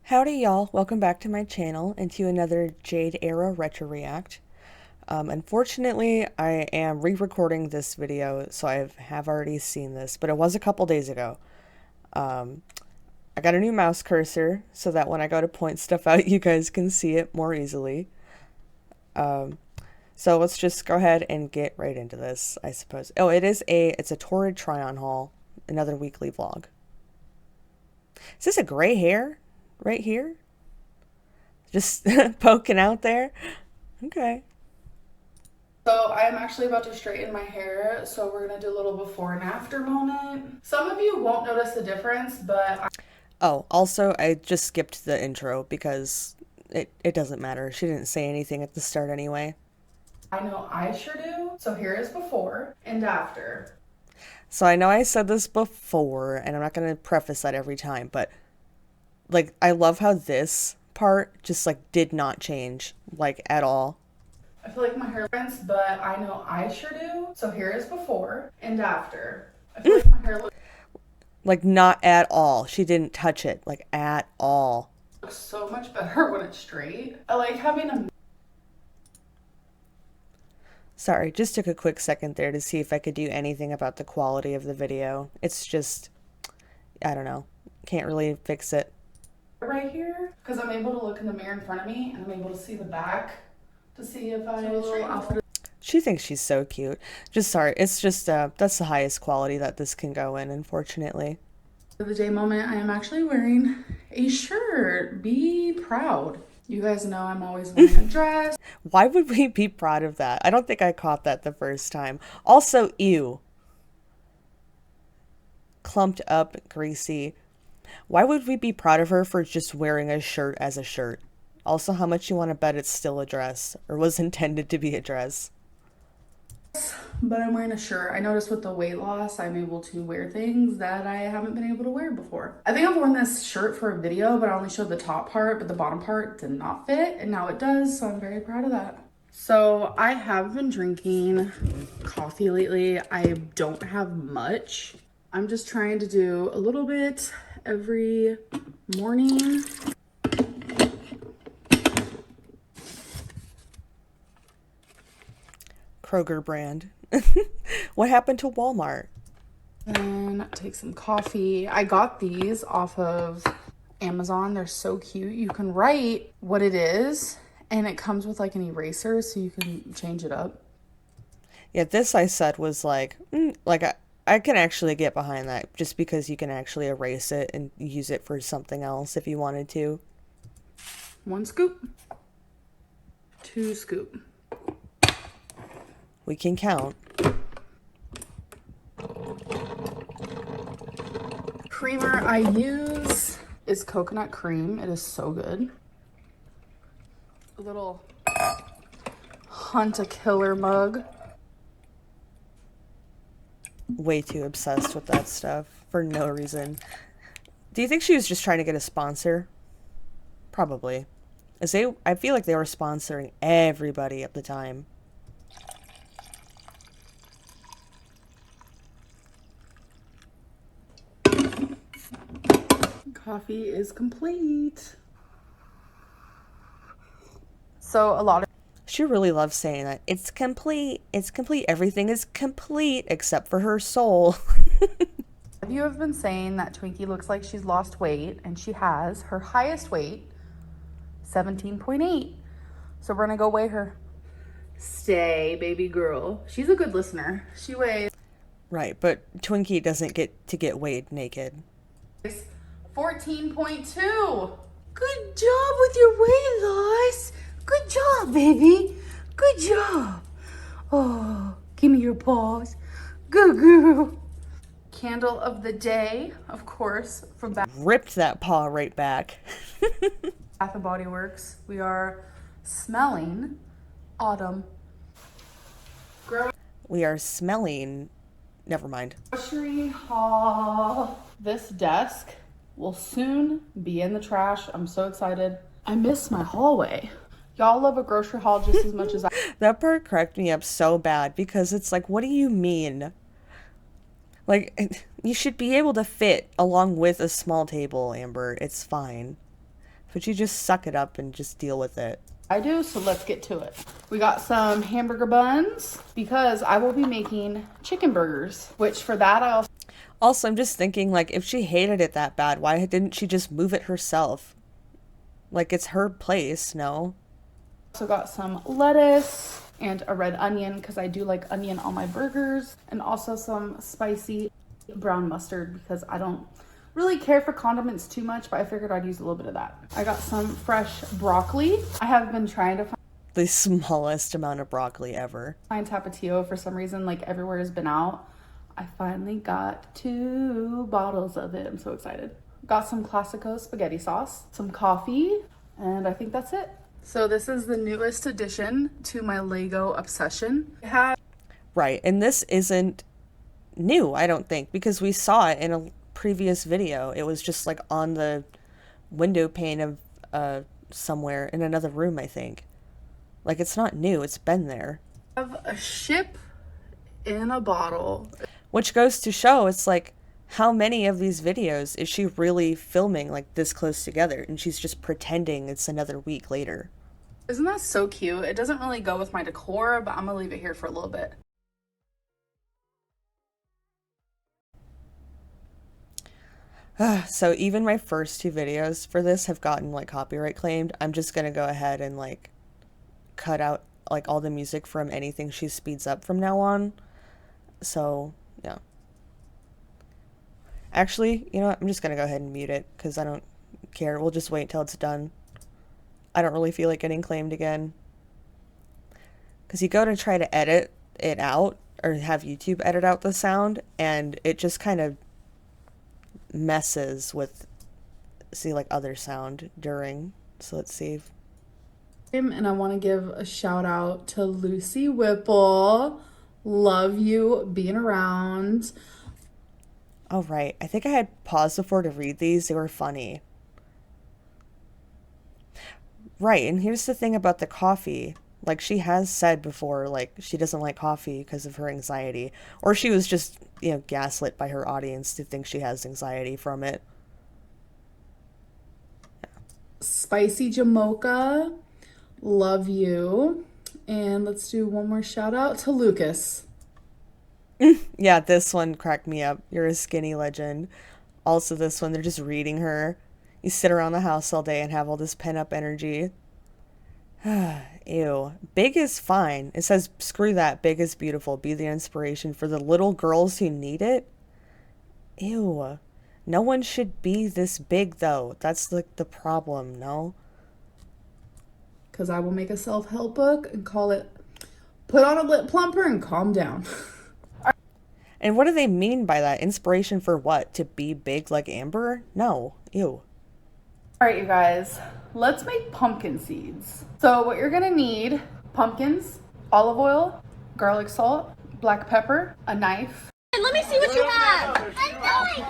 Howdy y'all, welcome back to my channel and to another Jade era retro react. Unfortunately, I am re-recording this video, so I have already seen this, but it was a couple days ago. I got a new mouse cursor so that when I go to point stuff out, you guys can see it more easily. So let's just go ahead and get right into this, I suppose. Oh, it's a Torrid try-on haul, another weekly vlog. Is this a gray hair right here? Just poking out there? Okay. So I'm actually about to straighten my hair, so we're gonna do a little before and after moment. Some of you won't notice the difference, but Oh, also, I just skipped the intro because it doesn't matter. She didn't say anything at the start anyway. I know I sure do. So here is before and after. So I know I said this before, and I'm not going to preface that every time, but like, I love how this part just like did not change, like, at all. I feel like my hair difference, but I know I sure do. So here is before and after. I feel like my hair Like, not at all. She didn't touch it, like, at all. looks so much better when it's straight. I like having a Sorry, just took a quick second there to see if I could do anything about the quality of the video. It's just, I don't know. Can't really fix it. right here because I'm able to look in the mirror in front of me and I'm able to see the back to see if I straighten. She thinks she's so cute. Just sorry, it's just, that's the highest quality that this can go in, unfortunately. For the day moment, I am actually wearing a shirt. Be proud. You guys know I'm always wearing a dress. Why would we be proud of that? I don't think I caught that the first time. Also, ew. Clumped up, greasy. Why would we be proud of her for just wearing a shirt as a shirt? Also, how much you want to bet it's still a dress, or was intended to be a dress? But I'm wearing a shirt. I noticed with the weight loss, I'm able to wear things that I haven't been able to wear before. I think I've worn this shirt for a video, but I only showed the top part, but the bottom part did not fit, and now it does, so I'm very proud of that. So I have been drinking coffee lately. I don't have much. I'm just trying to do a little bit every morning. Kroger brand. What happened to Walmart? And take some coffee. I got these off of Amazon. They're so cute. You can write what it is, and it comes with like an eraser so you can change it up. Yeah, this I said was like, I can actually get behind that just because you can actually erase it and use it for something else if you wanted to. 1 scoop, 2 scoop. We can count. Creamer I use is coconut cream. It is so good. A little Hunt a Killer mug. Way too obsessed with that stuff for no reason. Do you think she was just trying to get a sponsor? Probably. I feel like they were sponsoring everybody at the time. Coffee is complete. So a lot of She really loves saying that. It's complete. It's complete. Everything is complete except for her soul. you have been saying that Twinkie looks like she's lost weight, and she has. Her highest weight, 17.8. So we're gonna go weigh her. Stay, baby girl. She's a good listener. She weighs Right, but Twinkie doesn't get to get weighed naked. 14.2. Good job with your weight loss. Good job, baby. Good job. Oh, give me your paws. Good girl. Candle of the day, of course, from Ripped that paw right back. Bath and Body Works. We are smelling autumn. We are smelling. Never mind. Grocery haul. This desk will soon be in the trash. I'm so excited. I miss my hallway. Y'all love a grocery haul just as much as I. That part cracked me up so bad because it's like, what do you mean? Like, you should be able to fit along with a small table, Amber. It's fine. Could you just suck it up and just deal with it? I do, so let's get to it. We got some hamburger buns because I will be making chicken burgers, which for that I Also, I'm just thinking, like, if she hated it that bad, why didn't she just move it herself? Like, it's her place, no? also got some lettuce and a red onion because I do like onion on my burgers, and also some spicy brown mustard because I don't really care for condiments too much, but I figured I'd use a little bit of that. I got some fresh broccoli. I have been trying to The smallest amount of broccoli ever. find Tapatio for some reason, like everywhere has been out. I finally got 2 bottles of it. I'm so excited. Got some Classico spaghetti sauce, some coffee, and I think that's it. So this is the newest addition to my Lego obsession. Right, and this isn't new, I don't think, because we saw it in a previous video. It was just like on the window pane of somewhere in another room, I think. Like, it's not new, it's been there. I have a ship in a bottle. Which goes to show, it's like, how many of these videos is she really filming like this close together, and she's just pretending it's another week later? Isn't that so cute? It doesn't really go with my decor, but I'm gonna leave it here for a little bit. So even my first 2 videos for this have gotten like copyright claimed. I'm just gonna go ahead and like cut out like all the music from anything she speeds up from now on. So, yeah. Actually, you know what? I'm just gonna go ahead and mute it because I don't care. We'll just wait till it's done. I don't really feel like getting claimed again. Because you go to try to edit it out or have YouTube edit out the sound, and it just kind of messes with, see, like other sound during. So let's see. And I want to give a shout out to Lucy Whipple. Love you being around. Oh, right. I think I had paused before to read these. They were funny. Right, and here's the thing about the coffee. Like, she has said before, like, she doesn't like coffee because of her anxiety. Or she was just, you know, gaslit by her audience to think she has anxiety from it. Spicy Jamocha. Love you. And let's do one more shout out to Lucas. Yeah, this one cracked me up. You're a skinny legend. Also, this one, they're just reading her. You sit around the house all day and have all this pent-up energy. Ew. Big is fine. It says, screw that. Big is beautiful. Be the inspiration for the little girls who need it. Ew. No one should be this big, though. That's like the problem, no? Because I will make a self-help book and call it Put on a Lip Plumper and Calm Down. And what do they mean by that? Inspiration for what? To be big like Amber? No. Ew. All right, you guys, let's make pumpkin seeds. So what you're gonna need, pumpkins, olive oil, garlic salt, black pepper, a knife. And let me see what you have.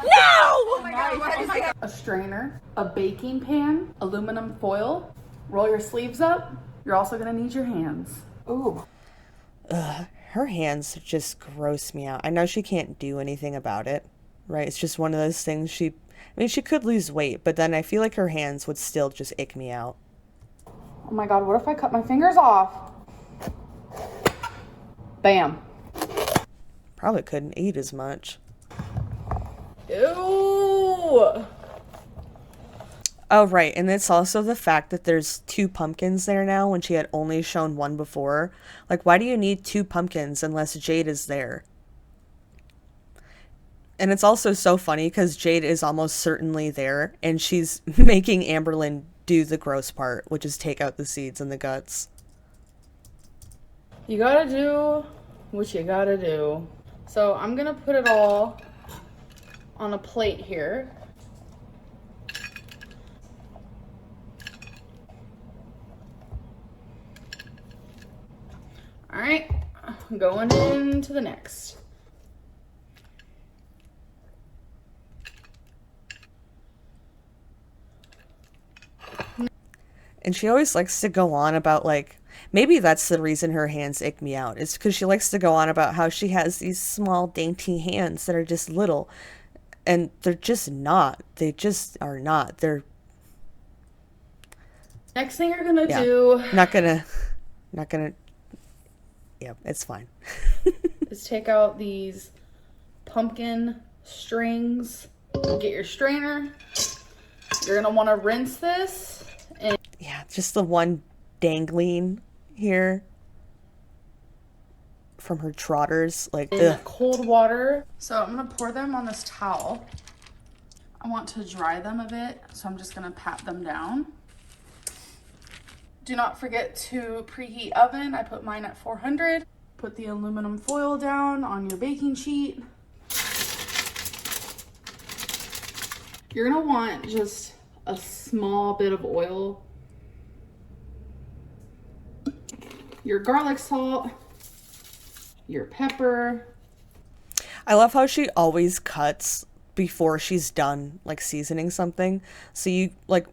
No! A strainer, a baking pan, aluminum foil, roll your sleeves up. You're also gonna need your hands. Ooh. Her hands just gross me out. I know she can't do anything about it, right? It's just one of those things I mean, she could lose weight, but then I feel like her hands would still just ick me out. Oh my God, what if I cut my fingers off? Bam. Probably couldn't eat as much. Ew. Oh, right. And it's also the fact that there's 2 pumpkins there now when she had only shown 1 before. Like, why do you need 2 pumpkins unless Jade is there? And it's also so funny because Jade is almost certainly there, and she's making Amberlynn do the gross part, which is take out the seeds and the guts. You gotta do what you gotta do. So I'm gonna put it all on a plate here. All right, going into the next. And she always likes to go on about, like, maybe that's the reason her hands ick me out. It's because she likes to go on about how she has these small, dainty hands that are just little. And they're just not. They just are not. They're Next thing you're gonna Yeah. do Not gonna, yeah, it's fine. is take out these pumpkin strings. Get your strainer. You're gonna want to rinse this. Yeah, just the one dangling here from her trotters, like, In ugh. cold water. So I'm gonna pour them on this towel. I want to dry them a bit, so I'm just gonna pat them down. Do not forget to preheat oven. I put mine at 400. Put the aluminum foil down on your baking sheet. You're gonna want just a small bit of oil. Your garlic salt, your pepper. I love how she always cuts before she's done, like, seasoning something. So you, like,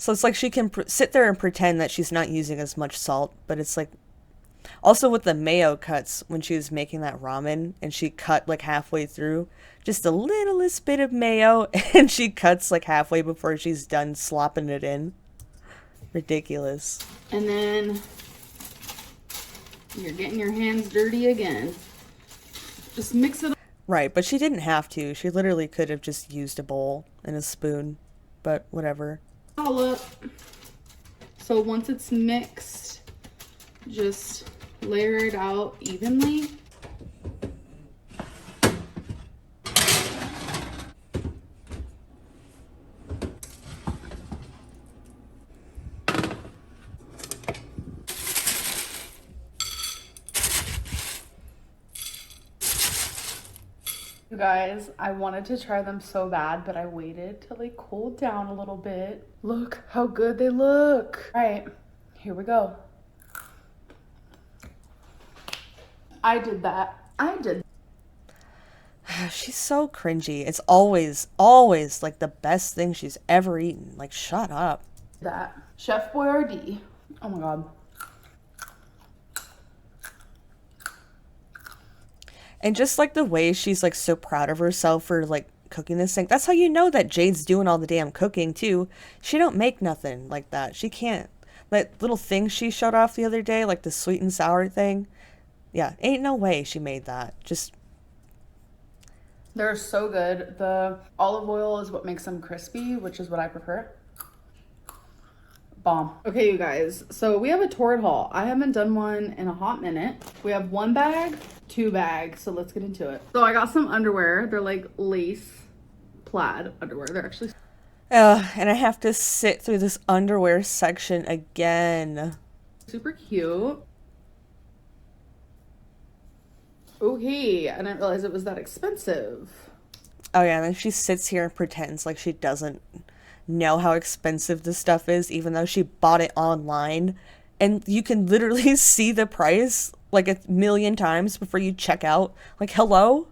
so it's like she can sit there and pretend that she's not using as much salt, but it's like, also with the mayo cuts, when she was making that ramen and she cut like halfway through, just a littlest bit of mayo, and she cuts like halfway before she's done slopping it in. Ridiculous. And then you're getting your hands dirty again. Just mix it up. Right, but she didn't have to. She literally could have just used a bowl and a spoon, but whatever. All up. So once it's mixed, just layer it out evenly. You guys, I wanted to try them so bad, but I waited till they cooled down a little bit. Look how good they look. All right, here we go. I did that. She's so cringy. It's always like the best thing she's ever eaten. Like, shut up. That. Chef Boyardee. Oh my God. And just like the way she's like so proud of herself for like cooking this thing. That's how you know that Jade's doing all the damn cooking too. She don't make nothing like that. She can't. That little thing she showed off the other day, like the sweet and sour thing. Yeah, ain't no way she made that. Just They're so good. The olive oil is what makes them crispy, which is what I prefer. Bomb. Okay, you guys. So we have a torrid haul. I haven't done one in a hot minute. We have 1 bag, 2 bags. So let's get into it. So I got some underwear. They're like lace plaid underwear. They're actually and I have to sit through this underwear section again. super cute. Okay, I didn't realize it was that expensive. Oh yeah, and then she sits here and pretends like she doesn't know how expensive this stuff is, even though she bought it online. And you can literally see the price like 1,000,000 times before you check out. Like, hello?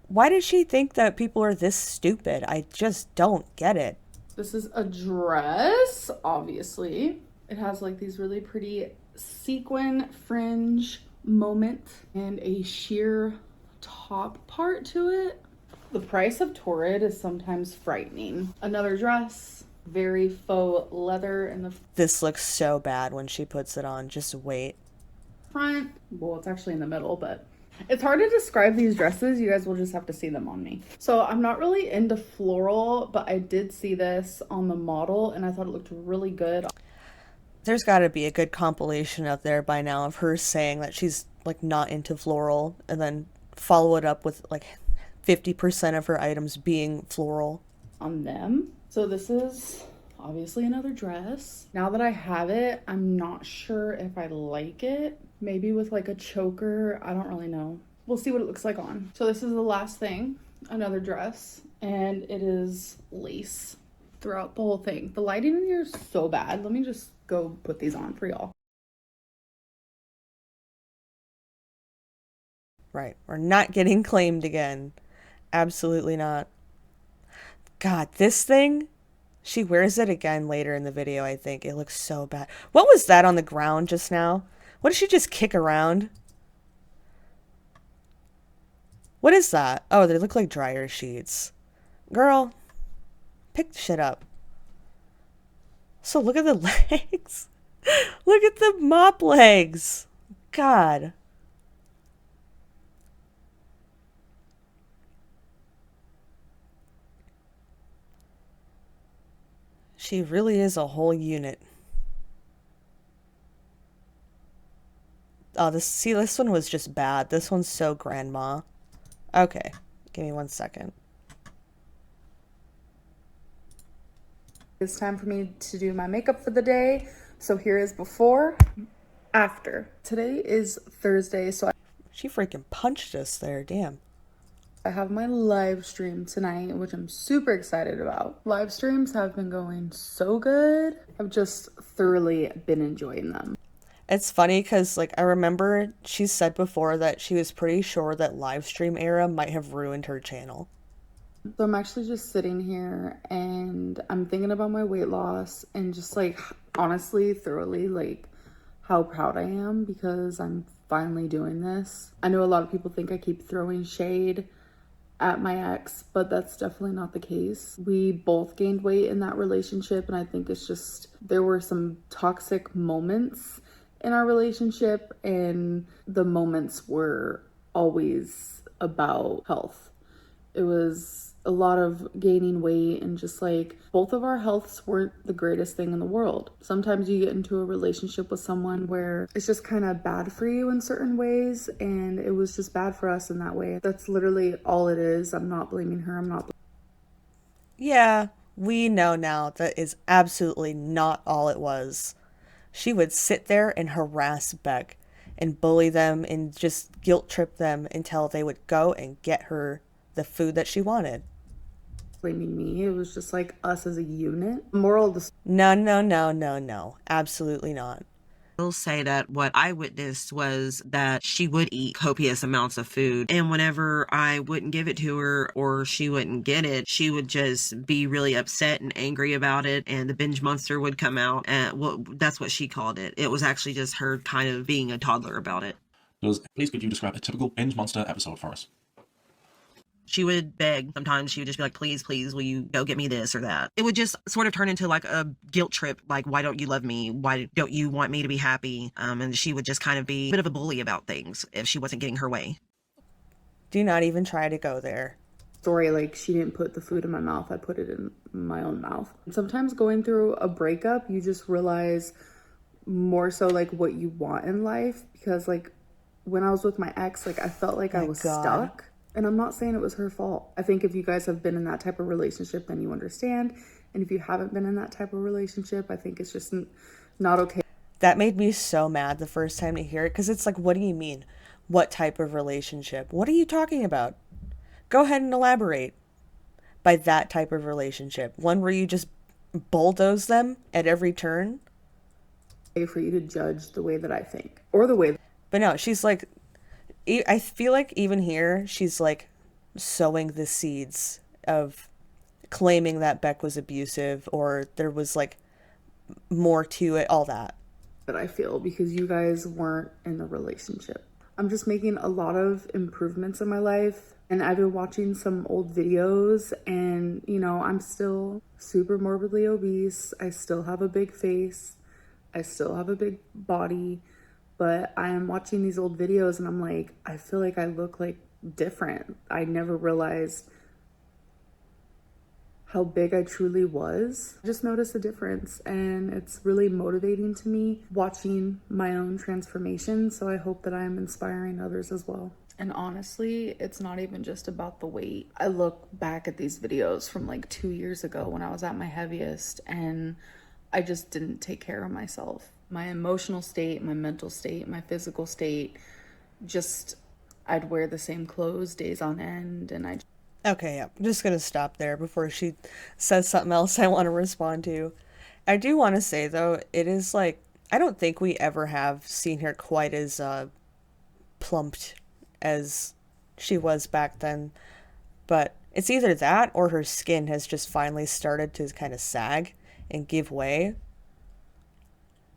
Why did she think that people are this stupid? I just don't get it. This is a dress, obviously. It has like these really pretty sequin fringe moment and a sheer top part to it. The price of Torrid is sometimes frightening. Another dress, very faux leather in the This looks so bad when she puts it on. Just wait. front. Well, it's actually in the middle, but it's hard to describe these dresses. You guys will just have to see them on me. So I'm not really into floral, but I did see this on the model and I thought it looked really good. There's got to be a good compilation out there by now of her saying that she's like not into floral, and then follow it up with like 50% of her items being floral. On them. So this is obviously another dress. Now that I have it, I'm not sure if I like it. Maybe with like a choker. I don't really know. We'll see what it looks like on. So this is the last thing. Another dress. And it is lace throughout the whole thing. The lighting in here is so bad. Let me just go put these on for y'all. Right. We're not getting claimed again. Absolutely not. God, this thing, she wears it again later in the video, I think. It looks so bad. What was that on the ground just now? What did she just kick around? What is that? Oh, they look like dryer sheets. Girl, pick the shit up. So look at the legs. Look at the mop legs. God. She really is a whole unit. Oh, this one was just bad. This one's so grandma. Okay, give me 1 second. It's time for me to do my makeup for the day. So here is before, after. Today is Thursday, so She freaking punched us there, damn. I have my live stream tonight, which I'm super excited about. Live streams have been going so good. I've just thoroughly been enjoying them. It's funny because, like, I remember she said before that she was pretty sure that live stream era might have ruined her channel. So I'm actually just sitting here and I'm thinking about my weight loss and just like honestly, thoroughly like how proud I am because I'm finally doing this. I know a lot of people think I keep throwing shade at my ex, but that's definitely not the case. We both gained weight in that relationship, and I think it's just there were some toxic moments in our relationship, and the moments were always about health. It was a lot of gaining weight and just like both of our healths weren't the greatest thing in the world. Sometimes you get into a relationship with someone where it's just kind of bad for you in certain ways, and it was just bad for us in that way. That's literally all it is. I'm not blaming her. I'm not. Yeah, we know now that is absolutely not all it was. She would sit there and harass Beck and bully them and just guilt trip them until they would go and get her the food that she wanted. Blaming me. It was just like us as a unit. Moral of the No, no, no, no, no. Absolutely not. Will say that what I witnessed was that she would eat copious amounts of food, and whenever I wouldn't give it to her or she wouldn't get it, she would just be really upset and angry about it, and the binge monster would come out. And well, that's what she called it. It was actually just her kind of being a toddler about it. Please could you describe a typical binge monster episode for us? She would beg. Sometimes she would just be like, please, please, will you go get me this or that? It would just sort of turn into like a guilt trip. Like, why don't you love me? Why don't you want me to be happy? And she would just kind of be a bit of a bully about things if she wasn't getting her way. Do not even try to go there. story, like she didn't put the food in my mouth, I put it in my own mouth. Sometimes going through a breakup, you just realize more so like what you want in life, because like when I was with my ex, like I felt like I was stuck. And I'm not saying it was her fault. I think if you guys have been in that type of relationship, then you understand. And if you haven't been in that type of relationship, I think it's just not okay. That made me so mad the first time to hear it, because it's like, what do you mean? What type of relationship? What are you talking about? Go ahead and elaborate. By that type of relationship, one where you just bulldoze them at every turn. For you to judge the way that I think, or the way. But no, she's like, I feel like even here, she's like sowing the seeds of claiming that Beck was abusive or there was like more to it, all that. That I feel because you guys weren't in the relationship. I'm just making a lot of improvements in my life, and I've been watching some old videos, and you know, I'm still super morbidly obese. I still have a big face. I still have a big body. But I am watching these old videos and I'm like, I feel like I look like different. I never realized how big I truly was. I just noticed a difference, and it's really motivating to me watching my own transformation. So I hope that I am inspiring others as well. And honestly, it's not even just about the weight. I look back at these videos from like 2 years ago when I was at my heaviest, and I just didn't take care of myself. My emotional state, my mental state, my physical state, just I'd wear the same clothes days on end, and I. Okay, yeah, I'm just gonna stop there before she says something else I want to respond to. I do want to say though, it is like, I don't think we ever have seen her quite as plumped as she was back then, but it's either that or her skin has just finally started to kind of sag and give way.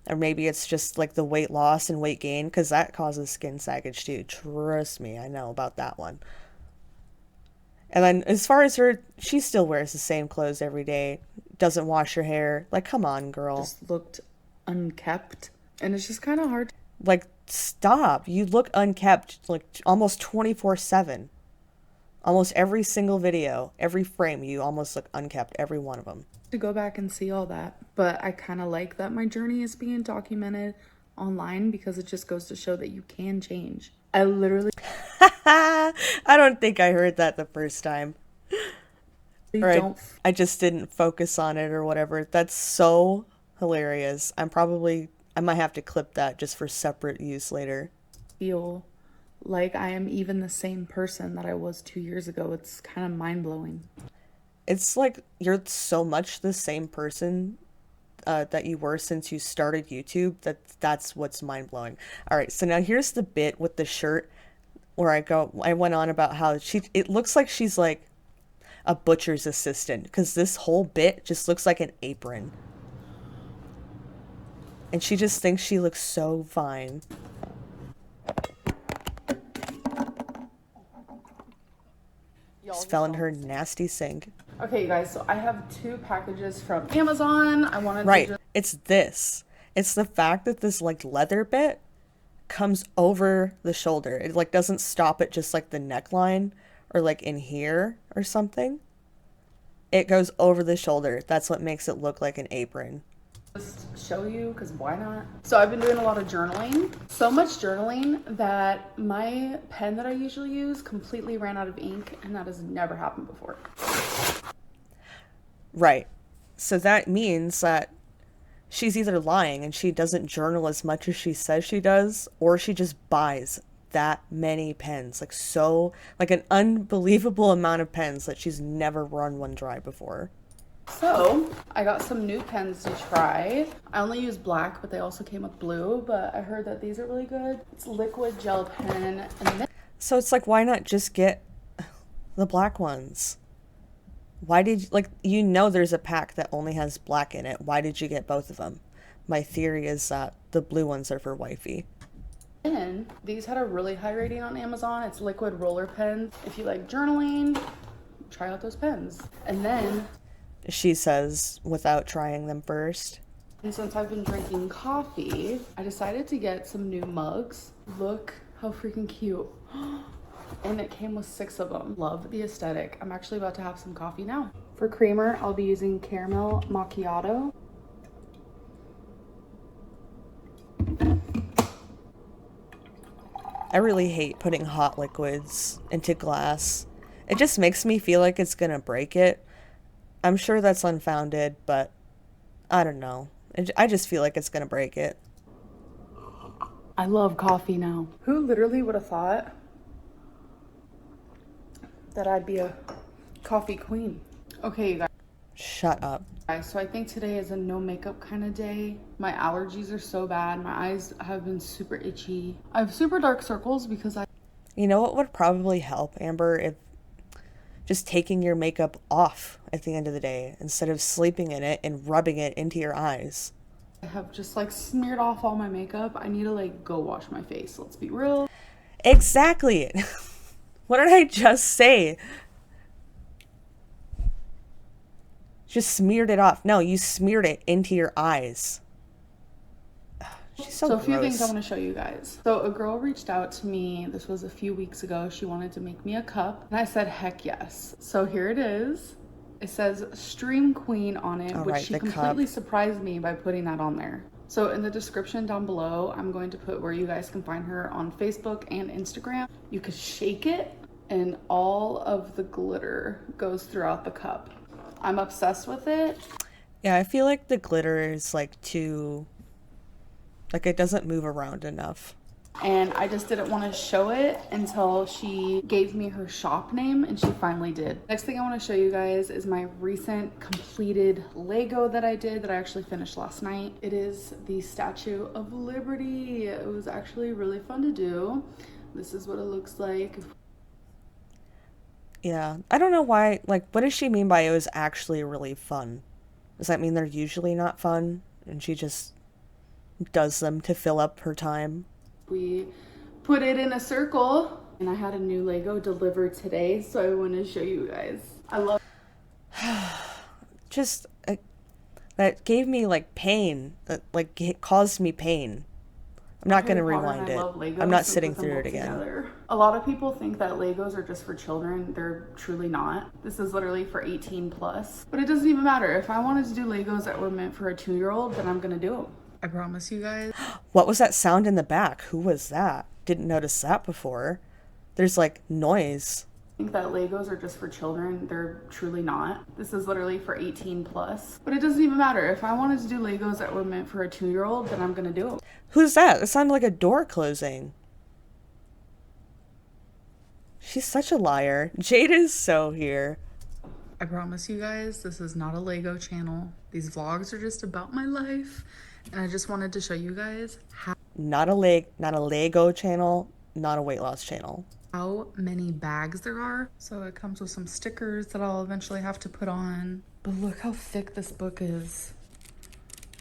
Or maybe it's just like the weight loss and weight gain, because that causes skin saggage too. Trust me, I know about that one. And then as far as her, she still wears the same clothes every day. doesn't wash her hair. Like, come on, girl. Just looked unkept. And it's just kind of hard. Like, stop. You look unkept like almost 24/7. Almost every single video, every frame, you almost look unkept, every one of them. To go back and see all that. But I kind of like that my journey is being documented online because it just goes to show that you can change. I literally I don't think I heard that the first time. Or I just didn't focus on it or whatever. That's so hilarious. I might have to clip that just for separate use later. feel like I am even the same person that I was 2 years ago. It's kind of mind-blowing. It's like you're so much the same person that you were since you started YouTube. That's what's mind-blowing. All right, so now here's the bit with the shirt where I went on about how it looks like she's like a butcher's assistant because this whole bit just looks like an apron. And she just thinks she looks so fine. Just fell in her nasty sink. Okay, you guys, so I have 2 packages from Amazon. I wanted Right. to It's this. It's the fact that this like leather bit comes over the shoulder. It like doesn't stop at just like the neckline or like in here or something. It goes over the shoulder. That's what makes it look like an apron. just show you because why not? So I've been doing a lot of journaling. So much journaling that my pen that I usually use completely ran out of ink, and that has never happened before. Right. So that means that she's either lying and she doesn't journal as much as she says she does, or she just buys that many pens. Like an unbelievable amount of pens that she's never run one dry before. So I got some new pens to try. I only use black, but they also came with blue, but I heard that these are really good. It's liquid gel pen. And So it's like, why not just get the black ones? Why did there's a pack that only has black in it. Why did you get both of them? My theory is that the blue ones are for wifey. then these had a really high rating on Amazon. It's liquid roller pens. If you like journaling, try out those pens. And then She says without trying them first. and since I've been drinking coffee, I decided to get some new mugs. Look how freaking cute. And it came with 6 of them. Love the aesthetic. I'm actually about to have some coffee now. For creamer, I'll be using caramel macchiato. I really hate putting hot liquids into glass. It just makes me feel like it's gonna break it. I'm sure that's unfounded, but I don't know. I just feel like it's gonna break it. I love coffee now. Who literally would have thought that I'd be a coffee queen? Okay, you Shut up. guys. So I think today is a no makeup kind of day. My allergies are so bad. My eyes have been super itchy. I have super dark circles because You know what would probably help, Amber? If just taking your makeup off at the end of the day instead of sleeping in it and rubbing it into your eyes. I have just like smeared off all my makeup. I need to like go wash my face. Let's be real. Exactly. What did I just say? Just smeared it off. No, you smeared it into your eyes. She's so So a few things I gross. want to show you guys. So a girl reached out to me. This was a few weeks ago. She wanted to make me a cup. And I said, heck yes. So here it is. It says Stream Queen on it, All which right, she the completely cup. surprised me by putting that on there. So in the description down below, I'm going to put where you guys can find her on Facebook and Instagram. You could shake it and all of the glitter goes throughout the cup. I'm obsessed with it. Yeah, I feel like the glitter is like too... Like it doesn't move around enough. And I just didn't want to show it until she gave me her shop name, and she finally did. Next thing I want to show you guys is my recent completed Lego that I did that I actually finished last night. It is the Statue of Liberty. It was actually really fun to do. This is what it looks like. Yeah, I don't know why, like, what does she mean by it was actually really fun? Does that mean they're usually not fun and she just does them to fill up her time? We put it in a circle, and I had a new Lego delivered today, so I want to show you guys. I love just that gave me like pain. That like it caused me pain. I'm not going to rewind it. I'm not sitting through it again. Together. A lot of people think that Legos are just for children. They're truly not. This is literally for 18 plus. But it doesn't even matter. If I wanted to do Legos that were meant for a 2-year-old, then I'm going to do them. I promise you guys. What was that sound in the back? Who was that? Didn't notice that before. There's like noise. I think that Legos are just for children. They're truly not. This is literally for 18 plus. But it doesn't even matter. If I wanted to do Legos that were meant for a 2-year-old, then I'm going to do them. Who's that? It sounded like a door closing. She's such a liar. Jade is so here. I promise you guys, this is not a Lego channel. These vlogs are just about my life. And I just wanted to show you guys not a Lego channel, not a weight loss channel. How many bags there are. So it comes with some stickers that I'll eventually have to put on. But look how thick this book is.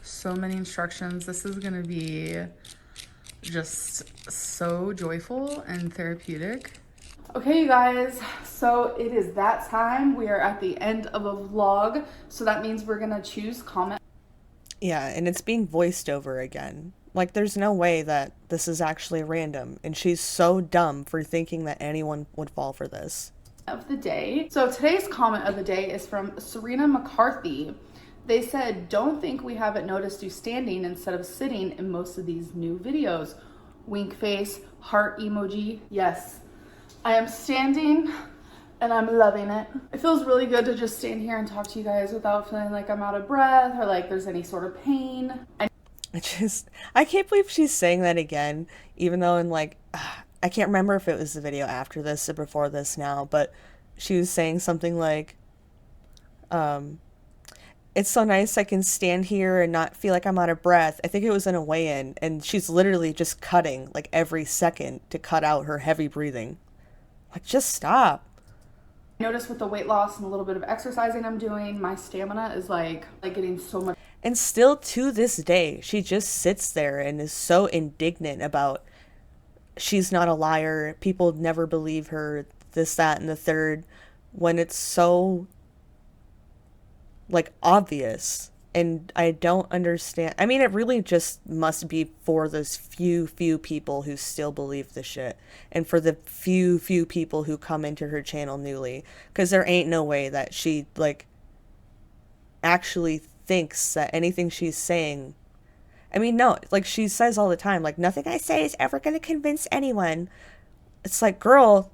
So many instructions. This is gonna be just so joyful and therapeutic. Okay, you guys, so it is that time. We are at the end of a vlog. So that means we're gonna choose comment. Yeah, and it's being voiced over again. Like, there's no way that this is actually random, and she's so dumb for thinking that anyone would fall for this. Of the day. So today's comment of the day is from Serena McCarthy. They said, don't think we haven't noticed you standing instead of sitting in most of these new videos. Wink face, heart emoji. Yes, I am standing and I'm loving it. It feels really good to just stand here and talk to you guys without feeling like I'm out of breath or like there's any sort of pain. I can't believe she's saying that again, even though in like, I can't remember if it was the video after this or before this now, but she was saying something like, it's so nice I can stand here and not feel like I'm out of breath. I think it was in a weigh-in, and she's literally just cutting like every second to cut out her heavy breathing. Like, just stop. Notice with the weight loss and a little bit of exercising I'm doing, my stamina is like getting so much. And still to this day, she just sits there and is so indignant about she's not a liar, people never believe her, this, that, and the third, when it's so, like, obvious. And I don't understand. I mean, it really just must be for those few people who still believe the shit. And for the few people who come into her channel newly. Because there ain't no way that she, like, actually thinks that anything she's saying, I mean, no, like she says all the time, like, nothing I say is ever going to convince anyone. It's like, girl,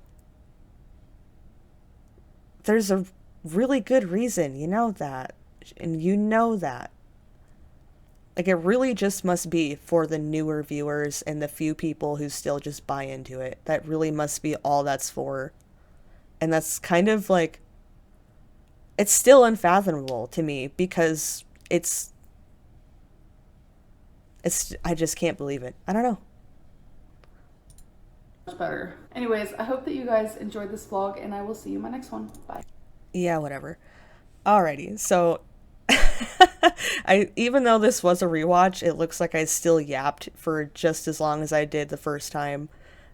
there's a really good reason, you know that, and you know that. Like, it really just must be for the newer viewers and the few people who still just buy into it. That really must be all that's for. And that's kind of like, it's still unfathomable to me because it's I just can't believe it. I don't know. Much better. Anyways, I hope that you guys enjoyed this vlog and I will see you in my next one. Bye. Yeah, whatever. Alrighty, so even though this was a rewatch, it looks like I still yapped for just as long as I did the first time.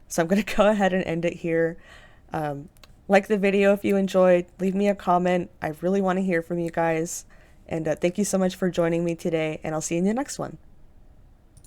So I'm gonna go ahead and end it here. Like the video if you enjoyed, leave me a comment. I really want to hear from you guys. And thank you so much for joining me today, and I'll see you in the next one.